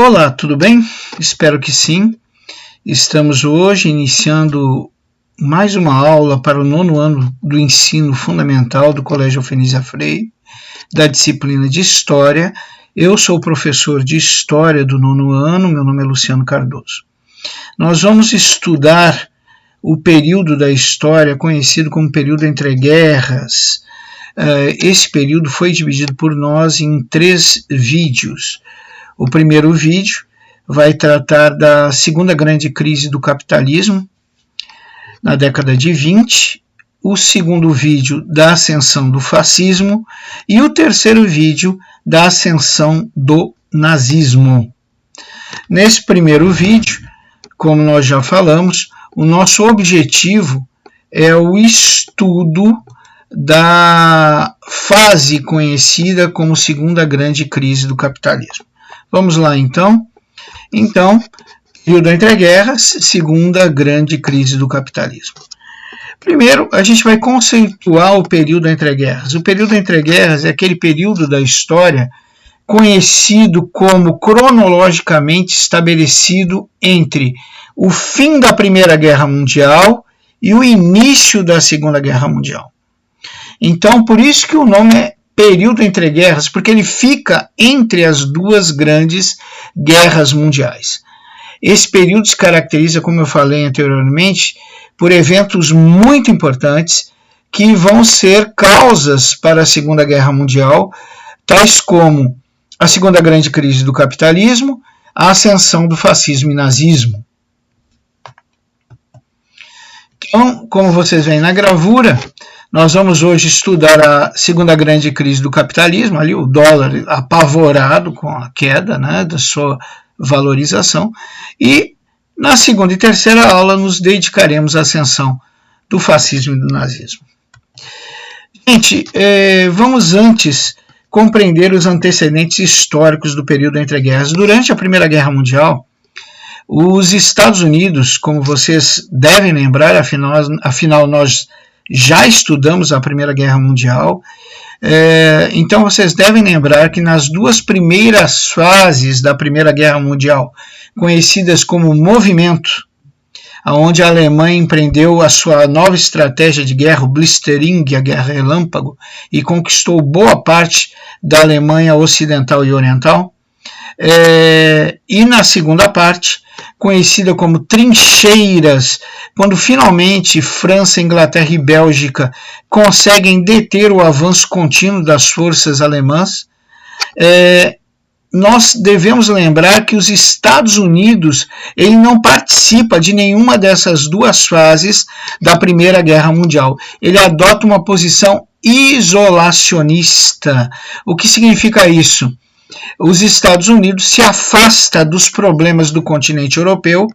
Olá, tudo bem? Espero que sim. Estamos hoje iniciando mais uma aula para o 9º ano do ensino fundamental do Colégio Alfenísia Freire, da disciplina de História. Eu sou o professor de História do 9º ano, meu nome é Luciano Cardoso. Nós vamos estudar o período da história conhecido como período entre guerras. Esse período foi dividido por nós em 3 vídeos. O primeiro vídeo vai tratar da segunda grande crise do capitalismo, na década de 20, o segundo vídeo da ascensão do fascismo e o terceiro vídeo da ascensão do nazismo. Nesse primeiro vídeo, como nós já falamos, o nosso objetivo é o estudo da fase conhecida como segunda grande crise do capitalismo. Vamos lá, então. Período entre guerras, segunda grande crise do capitalismo. Primeiro, a gente vai conceituar o período entre guerras. O período entre guerras é aquele período da história conhecido como cronologicamente estabelecido entre o fim da Primeira Guerra Mundial e o início da Segunda Guerra Mundial. Então, por isso que o nome é período entre guerras, porque ele fica entre as duas grandes guerras mundiais. Esse período se caracteriza, como eu falei anteriormente, por eventos muito importantes que vão ser causas para a Segunda Guerra Mundial, tais como a segunda grande crise do capitalismo, a ascensão do fascismo e nazismo. Então, como vocês veem na gravura, nós vamos hoje estudar a segunda grande crise do capitalismo, ali o dólar apavorado com a queda, da sua valorização, e na segunda e terceira aula nos dedicaremos à ascensão do fascismo e do nazismo. Gente, vamos antes compreender os antecedentes históricos do período entre guerras. Durante a Primeira Guerra Mundial, os Estados Unidos, como vocês devem lembrar, afinal nós já estudamos a Primeira Guerra Mundial, então vocês devem lembrar que nas 2 primeiras fases da Primeira Guerra Mundial, conhecidas como movimento, onde a Alemanha empreendeu a sua nova estratégia de guerra, o Blitzkrieg, a Guerra Relâmpago, e conquistou boa parte da Alemanha ocidental e oriental, e na segunda parte, conhecida como trincheiras, quando finalmente França, Inglaterra e Bélgica conseguem deter o avanço contínuo das forças alemãs, nós devemos lembrar que os Estados Unidos ele não participa de nenhuma dessas 2 fases da Primeira Guerra Mundial. Ele adota uma posição isolacionista. O que significa isso? Os Estados Unidos se afasta dos problemas do continente europeu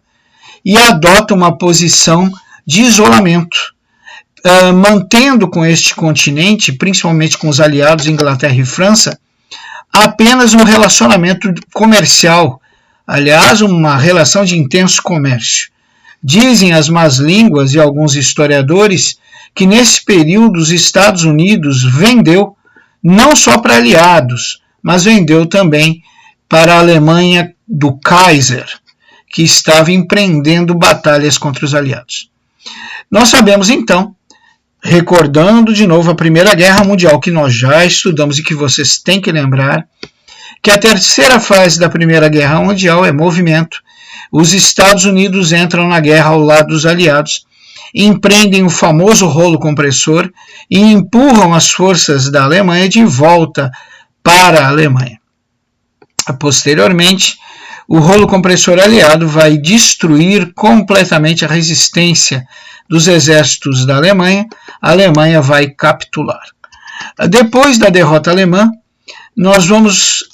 e adota uma posição de isolamento, mantendo com este continente, principalmente com os aliados Inglaterra e França, apenas um relacionamento comercial, aliás, uma relação de intenso comércio. Dizem as más línguas e alguns historiadores que nesse período os Estados Unidos vendeu não só para aliados, mas vendeu também para a Alemanha do Kaiser, que estava empreendendo batalhas contra os aliados. Nós sabemos então, recordando de novo a Primeira Guerra Mundial, que nós já estudamos e que vocês têm que lembrar, que a terceira fase da Primeira Guerra Mundial é movimento. Os Estados Unidos entram na guerra ao lado dos aliados, empreendem o famoso rolo compressor e empurram as forças da Alemanha de volta para a Alemanha. Posteriormente, o rolo compressor aliado vai destruir completamente a resistência dos exércitos da Alemanha. A Alemanha vai capitular. Depois da derrota alemã, nós vamos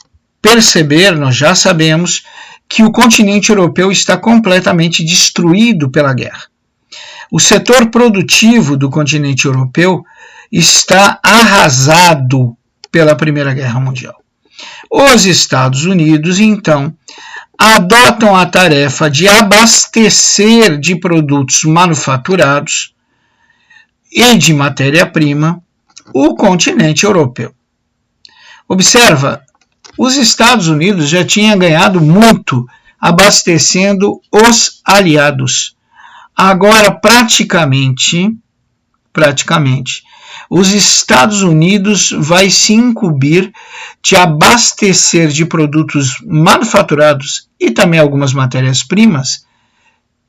perceber, nós já sabemos, que o continente europeu está completamente destruído pela guerra. O setor produtivo do continente europeu está arrasado pela Primeira Guerra Mundial. Os Estados Unidos, então, adotam a tarefa de abastecer de produtos manufaturados e de matéria-prima o continente europeu. Observa, os Estados Unidos já tinham ganhado muito abastecendo os aliados. Agora, praticamente, os Estados Unidos vai se incumbir de abastecer de produtos manufaturados e também algumas matérias-primas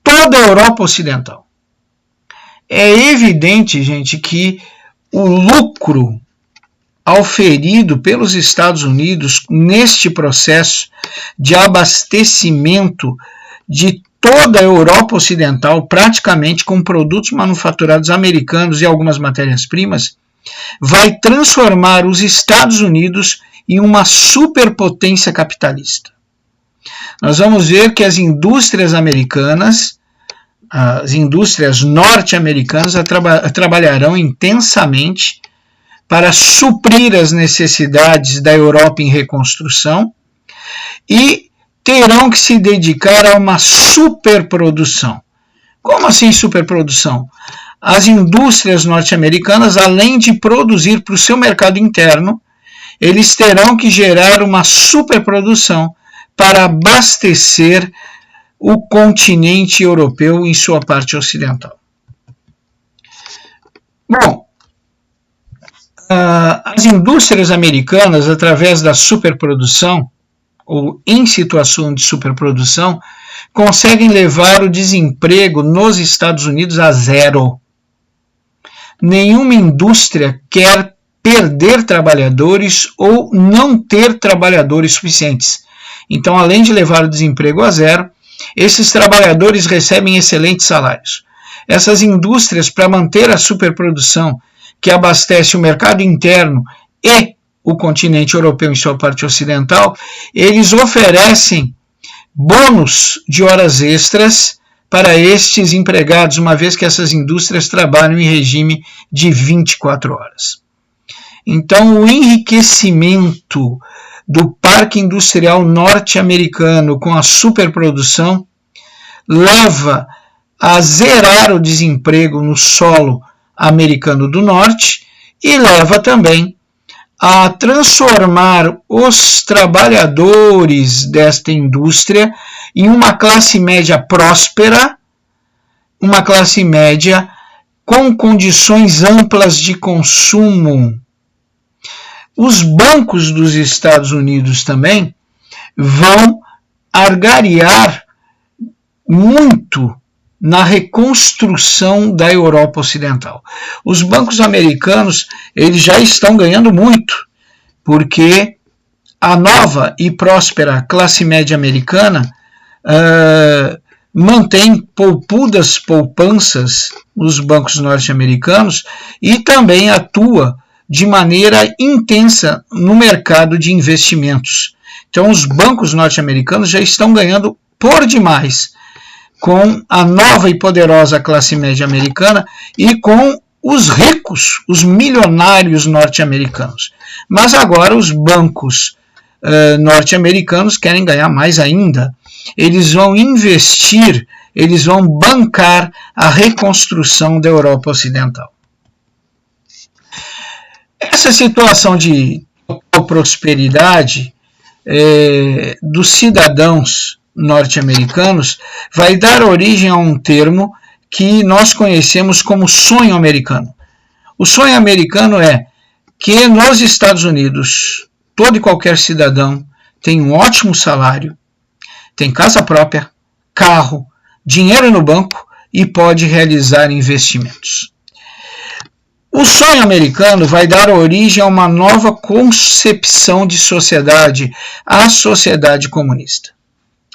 toda a Europa Ocidental. É evidente, gente, que o lucro auferido pelos Estados Unidos neste processo de abastecimento de toda a Europa Ocidental, praticamente com produtos manufaturados americanos e algumas matérias-primas, vai transformar os Estados Unidos em uma superpotência capitalista. Nós vamos ver que as indústrias americanas, as indústrias norte-americanas trabalharão intensamente para suprir as necessidades da Europa em reconstrução e terão que se dedicar a uma superprodução. Como assim superprodução? As indústrias norte-americanas, além de produzir para o seu mercado interno, eles terão que gerar uma superprodução para abastecer o continente europeu em sua parte ocidental. Bom, as indústrias americanas, através da superprodução, ou em situação de superprodução, conseguem levar o desemprego nos Estados Unidos a zero. Nenhuma indústria quer perder trabalhadores ou não ter trabalhadores suficientes. Então, além de levar o desemprego a zero, esses trabalhadores recebem excelentes salários. Essas indústrias, para manter a superprodução que abastece o mercado interno e o continente europeu em sua parte ocidental, eles oferecem bônus de horas extras para estes empregados, uma vez que essas indústrias trabalham em regime de 24 horas. Então, o enriquecimento do parque industrial norte-americano com a superprodução leva a zerar o desemprego no solo americano do norte e leva também a transformar os trabalhadores desta indústria em uma classe média próspera, uma classe média com condições amplas de consumo. Os bancos dos Estados Unidos também vão argariar muito na reconstrução da Europa Ocidental. Os bancos americanos, eles já estão ganhando muito, porque a nova e próspera classe média americana mantém poupudas poupanças nos bancos norte-americanos e também atua de maneira intensa no mercado de investimentos. Então, os bancos norte-americanos já estão ganhando por demais com a nova e poderosa classe média americana e com os ricos, os milionários norte-americanos. Mas agora os bancos norte-americanos querem ganhar mais ainda. Eles vão investir, eles vão bancar a reconstrução da Europa Ocidental. Essa situação de prosperidade dos cidadãos norte-americanos vai dar origem a um termo que nós conhecemos como sonho americano. O sonho americano é que nos Estados Unidos todo e qualquer cidadão tem um ótimo salário, tem casa própria, carro, dinheiro no banco e pode realizar investimentos. O sonho americano vai dar origem a uma nova concepção de sociedade, a sociedade comunista.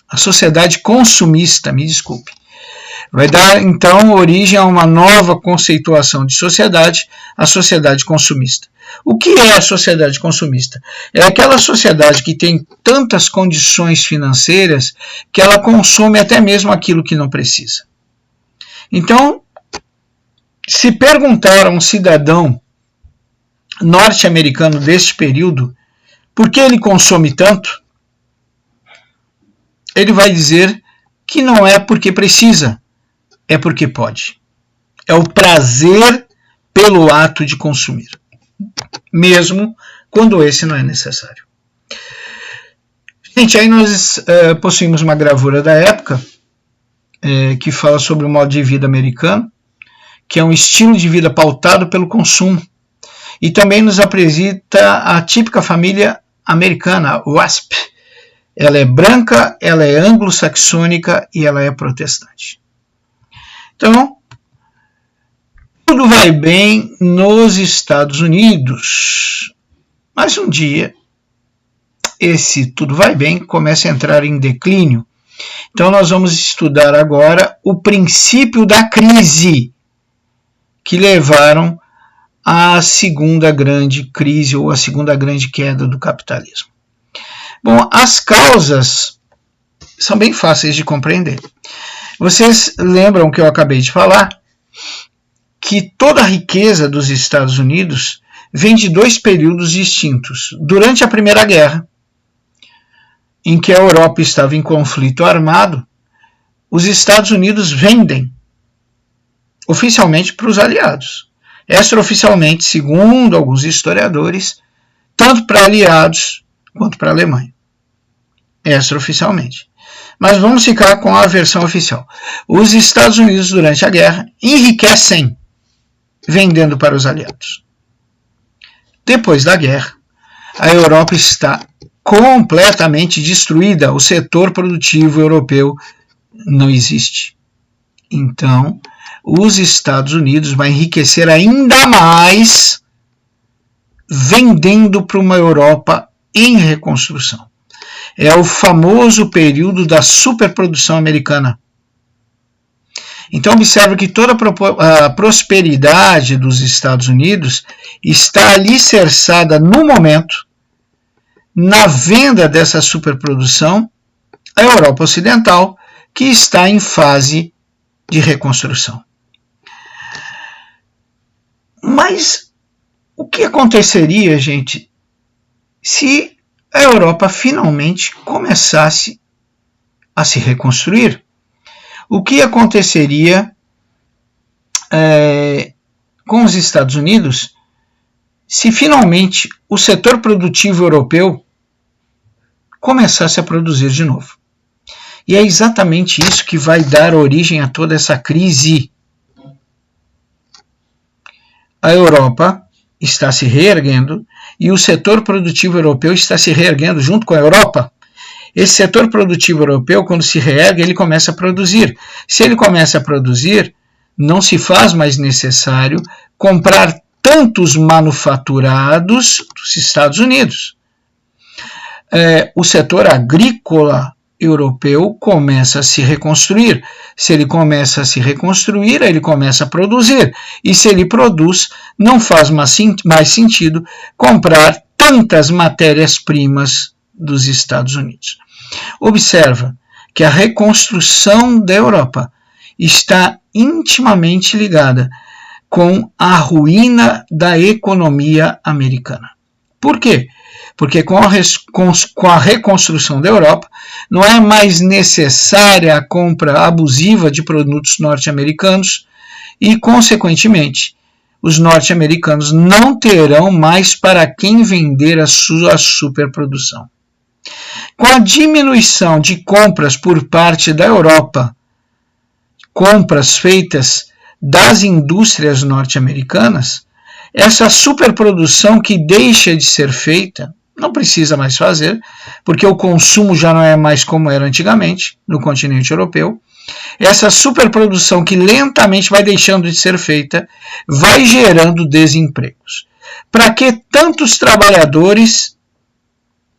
A sociedade consumista, me desculpe. Vai dar, então, origem a uma nova conceituação de sociedade, a sociedade consumista. O que é a sociedade consumista? É aquela sociedade que tem tantas condições financeiras que ela consome até mesmo aquilo que não precisa. Então, se perguntar a um cidadão norte-americano deste período por que ele consome tanto, ele vai dizer que não é porque precisa, é porque pode. É o prazer pelo ato de consumir, mesmo quando esse não é necessário. Gente, aí nós possuímos uma gravura da época que fala sobre o modo de vida americano, que é um estilo de vida pautado pelo consumo. E também nos apresenta a típica família americana, WASP. Ela é branca, ela é anglo-saxônica e ela é protestante. Então, tudo vai bem nos Estados Unidos. Mas um dia, esse tudo vai bem começa a entrar em declínio. Então nós vamos estudar agora o princípio da crise que levaram à segunda grande crise ou à segunda grande queda do capitalismo. Bom, as causas são bem fáceis de compreender. Vocês lembram que eu acabei de falar que toda a riqueza dos Estados Unidos vem de dois períodos distintos. Durante a Primeira Guerra, em que a Europa estava em conflito armado, os Estados Unidos vendem oficialmente para os aliados. Extraoficialmente, segundo alguns historiadores, tanto para aliados quanto para a Alemanha. Extraoficialmente. Mas vamos ficar com a versão oficial. Os Estados Unidos, durante a guerra, enriquecem vendendo para os aliados. Depois da guerra, a Europa está completamente destruída. O setor produtivo europeu não existe. Então, os Estados Unidos vão enriquecer ainda mais vendendo para uma Europa em reconstrução. É o famoso período da superprodução americana. Então, observe que toda a prosperidade dos Estados Unidos está alicerçada no momento na venda dessa superprodução à Europa Ocidental, que está em fase de reconstrução. Mas o que aconteceria, gente, se a Europa finalmente começasse a se reconstruir? O que aconteceria com os Estados Unidos se finalmente o setor produtivo europeu começasse a produzir de novo? E é exatamente isso que vai dar origem a toda essa crise. A Europa está se reerguendo e o setor produtivo europeu está se reerguendo junto com a Europa. Esse setor produtivo europeu, quando se reergue, ele começa a produzir. Se ele começa a produzir, não se faz mais necessário comprar tantos manufaturados dos Estados Unidos. O setor agrícola europeu começa a se reconstruir. Se ele começa a se reconstruir, ele começa a produzir. E se ele produz, não faz mais sentido comprar tantas matérias-primas dos Estados Unidos. Observa que a reconstrução da Europa está intimamente ligada com a ruína da economia americana. Por quê? Porque com a reconstrução da Europa, não é mais necessária a compra abusiva de produtos norte-americanos e, consequentemente, os norte-americanos não terão mais para quem vender a sua superprodução. Com a diminuição de compras por parte da Europa, compras feitas das indústrias norte-americanas, essa superprodução que deixa de ser feita, não precisa mais fazer, porque o consumo já não é mais como era antigamente no continente europeu. Essa superprodução que lentamente vai deixando de ser feita, vai gerando desempregos. Para que tantos trabalhadores,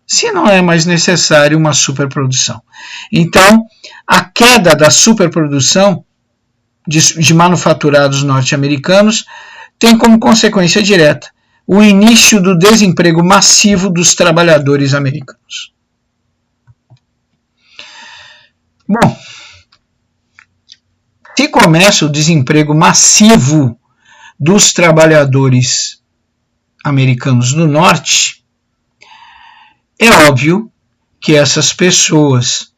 se não é mais necessário uma superprodução? Então, a queda da superprodução de manufaturados norte-americanos tem como consequência direta o início do desemprego massivo dos trabalhadores americanos. Bom, se começa o desemprego massivo dos trabalhadores americanos do norte, é óbvio que essas pessoas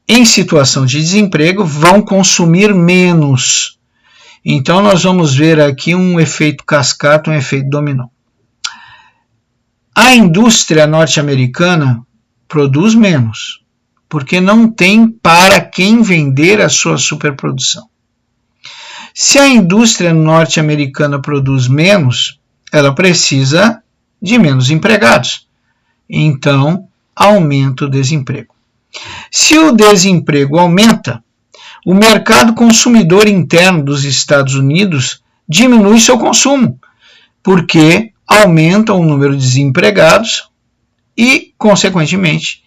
em situação de desemprego vão consumir menos. Então nós vamos ver aqui um efeito cascata, um efeito dominó. A indústria norte-americana produz menos, porque não tem para quem vender a sua superprodução. Se a indústria norte-americana produz menos, ela precisa de menos empregados. Então, aumenta o desemprego. Se o desemprego aumenta, o mercado consumidor interno dos Estados Unidos diminui seu consumo, porque aumenta o número de desempregados e, consequentemente,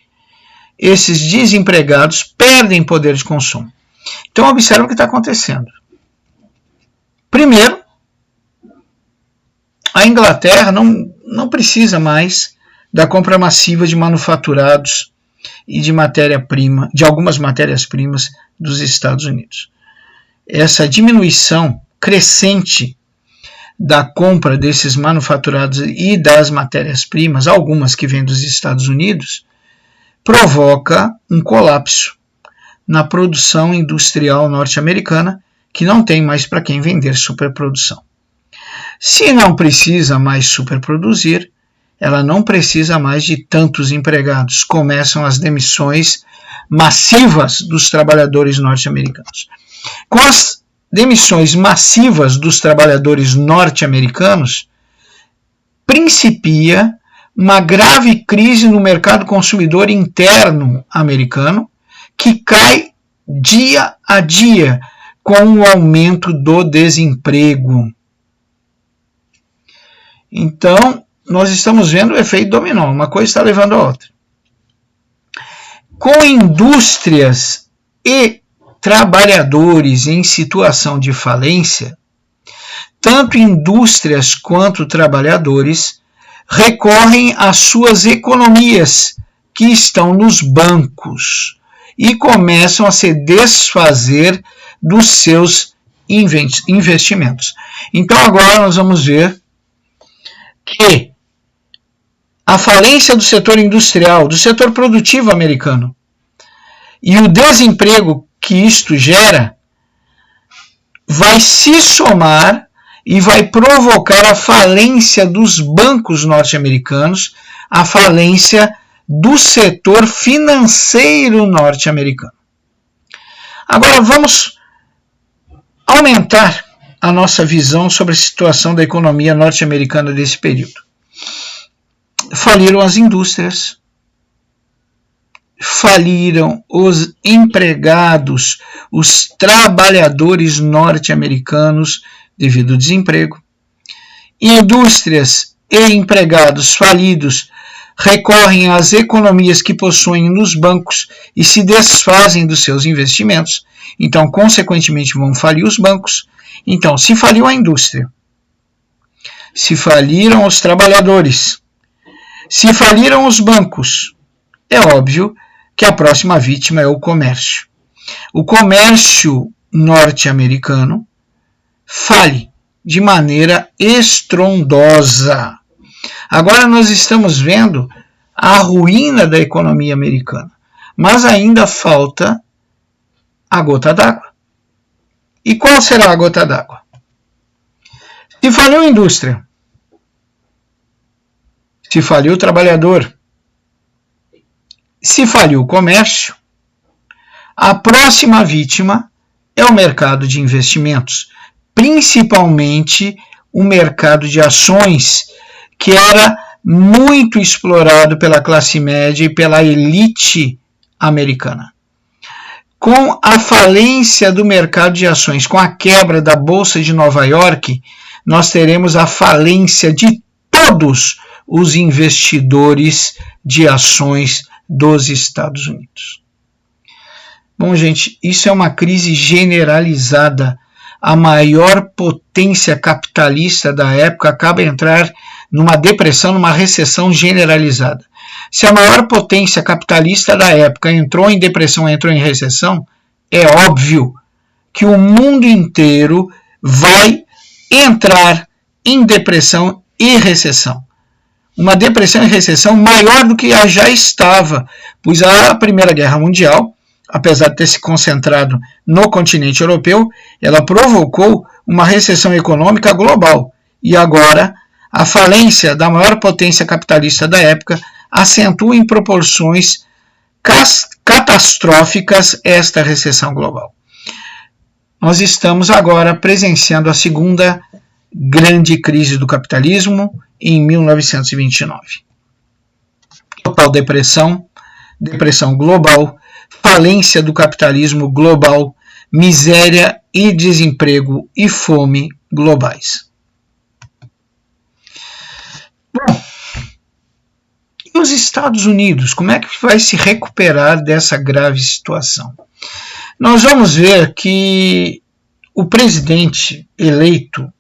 esses desempregados perdem poder de consumo. Então, observe o que está acontecendo. Primeiro, a Inglaterra não precisa mais da compra massiva de manufaturados e de matéria-prima, de algumas matérias-primas dos Estados Unidos. Essa diminuição crescente da compra desses manufaturados e das matérias-primas, algumas que vêm dos Estados Unidos, provoca um colapso na produção industrial norte-americana, que não tem mais para quem vender superprodução. Se não precisa mais superproduzir, ela não precisa mais de tantos empregados. Começam as demissões massivas dos trabalhadores norte-americanos. Com as demissões massivas dos trabalhadores norte-americanos, principia uma grave crise no mercado consumidor interno americano, que cai dia a dia com o aumento do desemprego. Então, nós estamos vendo o efeito dominó, uma coisa está levando a outra. Com indústrias e trabalhadores em situação de falência, tanto indústrias quanto trabalhadores recorrem às suas economias, que estão nos bancos, e começam a se desfazer dos seus investimentos. Então agora nós vamos ver que a falência do setor industrial, do setor produtivo americano, e o desemprego que isto gera, vai se somar e vai provocar a falência dos bancos norte-americanos, a falência do setor financeiro norte-americano. Agora vamos aumentar a nossa visão sobre a situação da economia norte-americana desse período. Faliram as indústrias, faliram os empregados, os trabalhadores norte-americanos devido ao desemprego. Indústrias e empregados falidos recorrem às economias que possuem nos bancos e se desfazem dos seus investimentos. Então, consequentemente, vão falir os bancos. Então, se faliu a indústria, se faliram os trabalhadores, se faliram os bancos, é óbvio que a próxima vítima é o comércio. O comércio norte-americano fale de maneira estrondosa. Agora nós estamos vendo a ruína da economia americana, mas ainda falta a gota d'água. E qual será a gota d'água? Se faliu a indústria, se faliu o trabalhador, se faliu o comércio, a próxima vítima é o mercado de investimentos, principalmente o mercado de ações, que era muito explorado pela classe média e pela elite americana. Com a falência do mercado de ações, com a quebra da Bolsa de Nova York, nós teremos a falência de todos os investidores de ações dos Estados Unidos. Bom, gente, isso é uma crise generalizada. A maior potência capitalista da época acaba de entrar numa depressão, numa recessão generalizada. Se a maior potência capitalista da época entrou em depressão, entrou em recessão, é óbvio que o mundo inteiro vai entrar em depressão e recessão. Uma depressão e recessão maior do que já estava, pois a Primeira Guerra Mundial, apesar de ter se concentrado no continente europeu, ela provocou uma recessão econômica global. E agora a falência da maior potência capitalista da época acentua em proporções catastróficas esta recessão global. Nós estamos agora presenciando a segunda grande crise do capitalismo em 1929. Total depressão, depressão global, falência do capitalismo global, miséria e desemprego e fome globais. Bom, e os Estados Unidos, como é que vai se recuperar dessa grave situação? Nós vamos ver que o presidente eleito,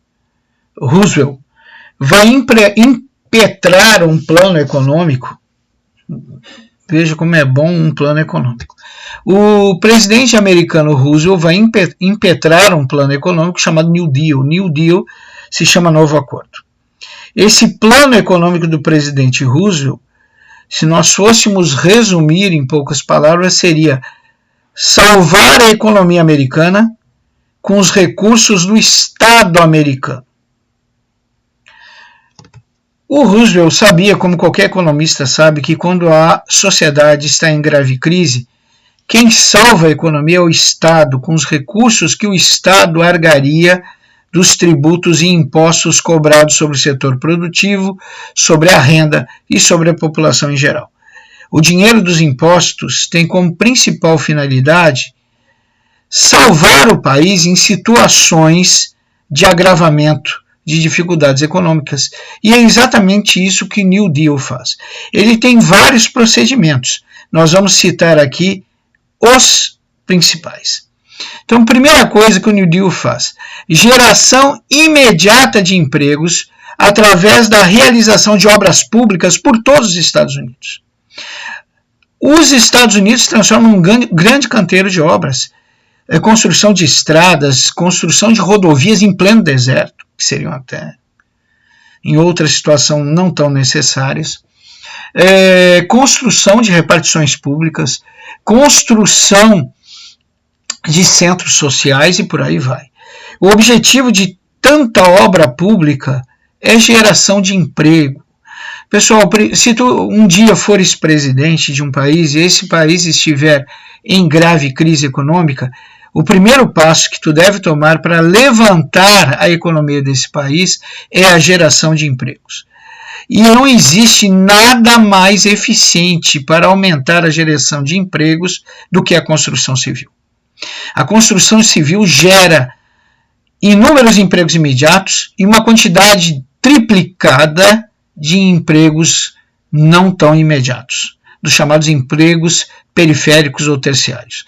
Roosevelt, vai impetrar um plano econômico. Veja como é bom um plano econômico. O presidente americano Roosevelt vai impetrar um plano econômico chamado New Deal. New Deal se chama Novo Acordo. Esse plano econômico do presidente Roosevelt, se nós fôssemos resumir em poucas palavras, seria salvar a economia americana com os recursos do Estado americano. O Roosevelt sabia, como qualquer economista sabe, que quando a sociedade está em grave crise, quem salva a economia é o Estado, com os recursos que o Estado argaria dos tributos e impostos cobrados sobre o setor produtivo, sobre a renda e sobre a população em geral. O dinheiro dos impostos tem como principal finalidade salvar o país em situações de agravamento de dificuldades econômicas. E é exatamente isso que o New Deal faz. Ele tem vários procedimentos. Nós vamos citar aqui os principais. Então, primeira coisa que o New Deal faz: geração imediata de empregos através da realização de obras públicas por todos os Estados Unidos. Os Estados Unidos se transformam num grande canteiro de obras. Construção de estradas, construção de rodovias em pleno deserto, que seriam até, em outra situação, não tão necessárias. Construção de repartições públicas, construção de centros sociais e por aí vai. O objetivo de tanta obra pública é geração de emprego. Pessoal, se tu um dia fores presidente de um país e esse país estiver em grave crise econômica, o primeiro passo que tu deve tomar para levantar a economia desse país é a geração de empregos. E não existe nada mais eficiente para aumentar a geração de empregos do que a construção civil. A construção civil gera inúmeros empregos imediatos e uma quantidade triplicada de empregos não tão imediatos, dos chamados empregos periféricos ou terciários.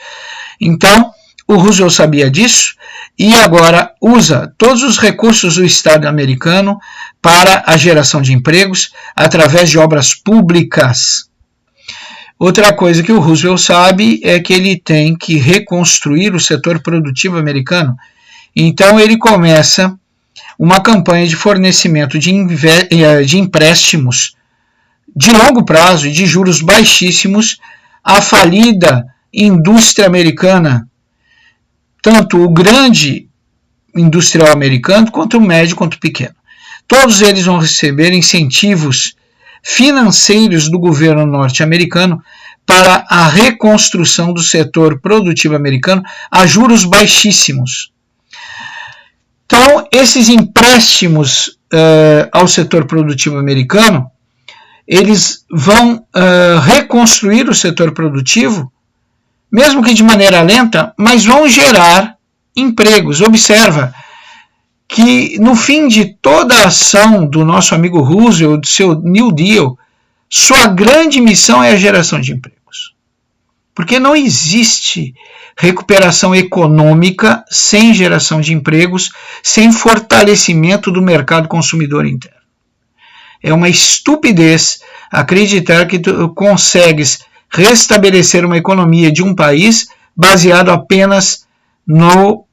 Então, o Roosevelt sabia disso e agora usa todos os recursos do Estado americano para a geração de empregos através de obras públicas. Outra coisa que o Roosevelt sabe é que ele tem que reconstruir o setor produtivo americano. Então ele começa uma campanha de fornecimento de empréstimos de longo prazo e de juros baixíssimos à falida indústria americana, tanto o grande industrial americano, quanto o médio, quanto o pequeno. Todos eles vão receber incentivos financeiros do governo norte-americano para a reconstrução do setor produtivo americano a juros baixíssimos. Então, esses empréstimos ao setor produtivo americano, eles vão reconstruir o setor produtivo, mesmo que de maneira lenta, mas vão gerar empregos. Observa que no fim de toda a ação do nosso amigo Roosevelt, do seu New Deal, sua grande missão é a geração de empregos. Porque não existe recuperação econômica sem geração de empregos, sem fortalecimento do mercado consumidor interno. É uma estupidez acreditar que tu consegues restabelecer uma economia de um país baseado apenas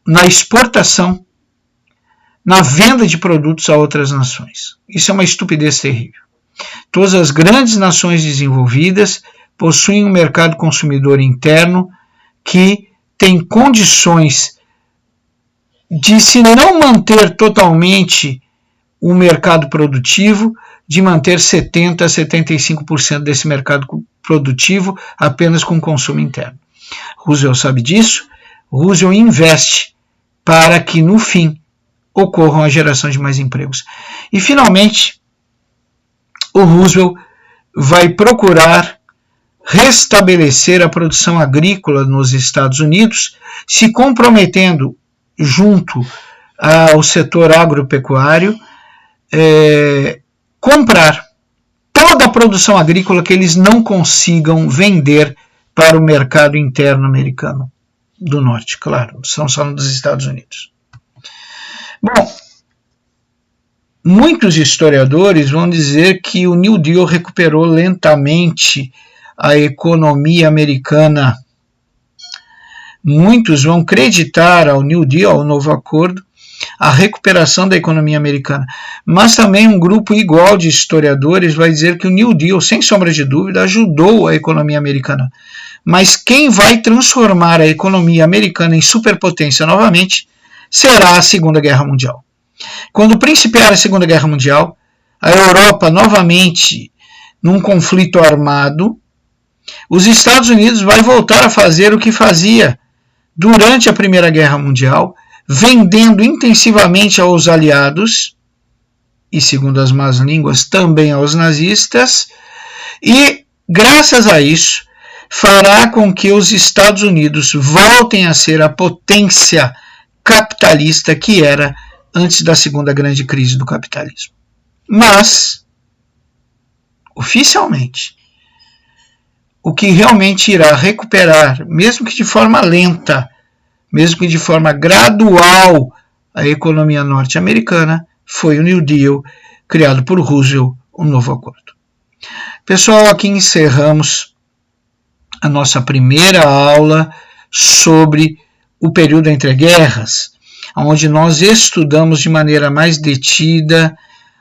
na exportação, na venda de produtos a outras nações. Isso é uma estupidez terrível. Todas as grandes nações desenvolvidas possuem um mercado consumidor interno que tem condições de, se não manter totalmente o mercado produtivo, de manter 70% a 75% desse mercado produtivo apenas com consumo interno. Roosevelt sabe disso, Roosevelt investe para que, no fim, ocorram a geração de mais empregos. E, finalmente, o Roosevelt vai procurar restabelecer a produção agrícola nos Estados Unidos, se comprometendo junto ao setor agropecuário, comprar toda a produção agrícola que eles não consigam vender para o mercado interno americano do norte, claro, estamos falando dos Estados Unidos. Bom, muitos historiadores vão dizer que o New Deal recuperou lentamente a economia americana. Muitos vão acreditar ao New Deal, ao novo acordo, a recuperação da economia americana. Mas também um grupo igual de historiadores vai dizer que o New Deal, sem sombra de dúvida, ajudou a economia americana. Mas quem vai transformar a economia americana em superpotência novamente será a Segunda Guerra Mundial. Quando principiar a Segunda Guerra Mundial, a Europa novamente num conflito armado, os Estados Unidos vai voltar a fazer o que fazia durante a Primeira Guerra Mundial, vendendo intensivamente aos aliados, e segundo as más línguas, também aos nazistas, e, graças a isso, fará com que os Estados Unidos voltem a ser a potência capitalista que era antes da segunda grande crise do capitalismo. Mas, oficialmente, o que realmente irá recuperar, mesmo que de forma lenta, mesmo que de forma gradual, a economia norte-americana foi o New Deal, criado por Roosevelt, um novo acordo. Pessoal, aqui encerramos a nossa primeira aula sobre o período entre guerras, onde nós estudamos de maneira mais detida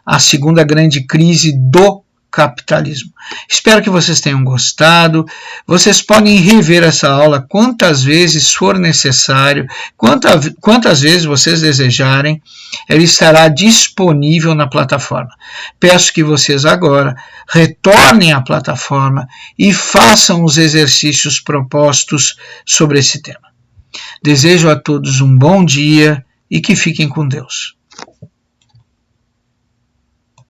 a segunda grande crise do capitalismo. Espero que vocês tenham gostado. Vocês podem rever essa aula quantas vezes for necessário, quantas vezes vocês desejarem. Ela estará disponível na plataforma. Peço que vocês agora retornem à plataforma e façam os exercícios propostos sobre esse tema. Desejo a todos um bom dia e que fiquem com Deus.